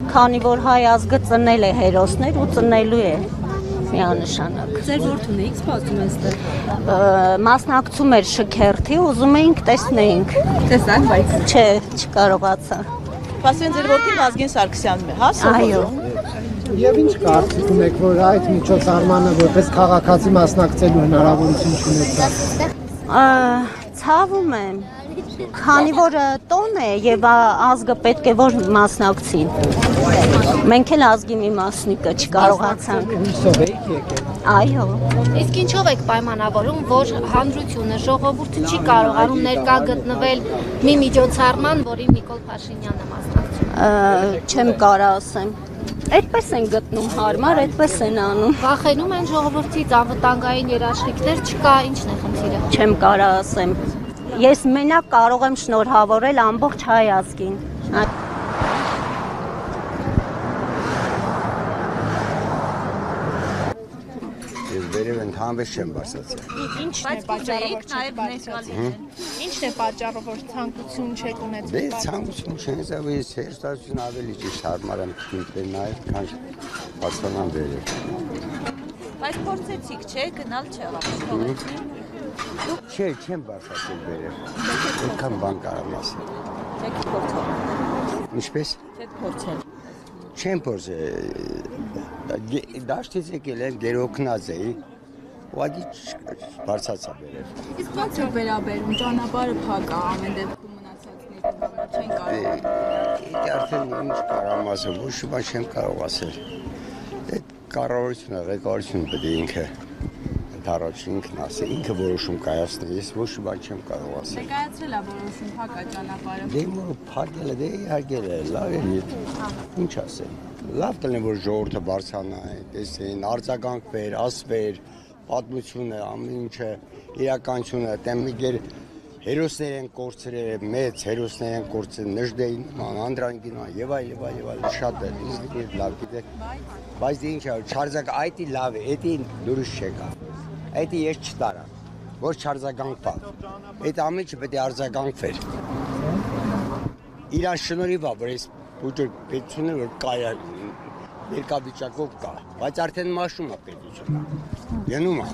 քանի որ հայ ազգը ծնել է հերոսներ ու ծնելու է միանշանակ։ Ձեր որդուն էիք սպասում այստեղ։ Մասնակցում էր շքերթի, ուզում էինք տեսնեինք։ Տեսանք, բայց Չէ, չկարողացա։ Սպասում ձեր որդին Վազգեն Սարգսյանն է, հա, Այո։ Եվ ինչ կարծիք ունեք, որ այդ միջոցառմանը որպես քաղաքացի մասնակցելու հնարավորություն չունեցաք։ Ցավում եմ, քանի որ տոն է եւ ազգը պետք է որ մասնակցի։ Մենք էլ ազգի մի մասնիկը չկարողացանք։ Հույսով եք եկել։ Այո։ Իսկ ինչով եք պայմանավորում, որ հանրությունը, ժողովուրդը չի կարողանում ներկա գտնվել մի միջոցառման, որին Նիկոլ Փաշինյանը մասնակցում։ Չեմ կարա ասեմ։ Այդպես են գտնում հարմար, այդպես են անում։ Վախենում են ժողովրդից անվտանգային երաշխիքներ չկա, ի՞նչն է խնդիրը։ Չեմ կարա ասեմ։ Ես մենակ կարող եմ շնորհավորել ամբողջ հայ ազգին։ Վերև ընդհանրապես չեմ բարձրացել։ Ինչն է պատճառը, որ ցանկություն չեք ունեցել։ Դե ցանկություն չես, aber ես հերթություն ավելի ճիշտ հարմար եմ ինքնին նայել, քան բարձրանալ վերև։ Բայց փորձեցիք, չէ, գնալ չեղավ։ Չէ, չեմ բարձրացել վերև։ Որքան բան կարամ ասել։ Չեք փորձել։ Ինչպես։ Չեք փորձել։ Չեմ փորձել։ Դաշտից եկել եմ, գերօգնած էի։ Ուղղակի բարձրացա վերև։ Իսկ ո՞նց է վերաբերում ճանապարհը փակ է ամեն դեպքում մնացածների համար չեն կարող։ Դե արդեն ինչ կարամ ասել, ոչ մի բան չեմ կարող ասել։ Դե կառավարությունը, ղեկավարությունը պետք է ինքը դարոց ինքն ասի, ինքը որոշում կայացնի, ես ոչ մի բան չեմ կարող ասել։ Ներկայացրել է որոշում փակ է ճանապարհը։ Դե փակել է, դե իհարկե լավ է, ինչ ասեմ։ Լավ կլինի որ ժողովուրդը բարձրանա, տեսին, արձագանքվեր, ասվեր, պատմությունը, ամեն ինչը, իրականությունը, տեմիգեր հերոսներ են կորցրել, մեծ հերոսներ են կորցրել, Նժդեին, Անդրանիկին եւ այլ, շատ է, ինձ լավ գիտեք։ Բայց դե ինչ է, չարձակ այդի լավ է, էդի դուրս չեկա։ Այդի ես չտարա, որ չարձագանքվա։ Այդ ամեն ինչը պետք է արձագանքվեր։ Իրան շնորհիվ է, որ ես պետությունը որ կայա ներկա վիճակով կա, բայց արդեն մաշում է պետությունը։ Գնում է։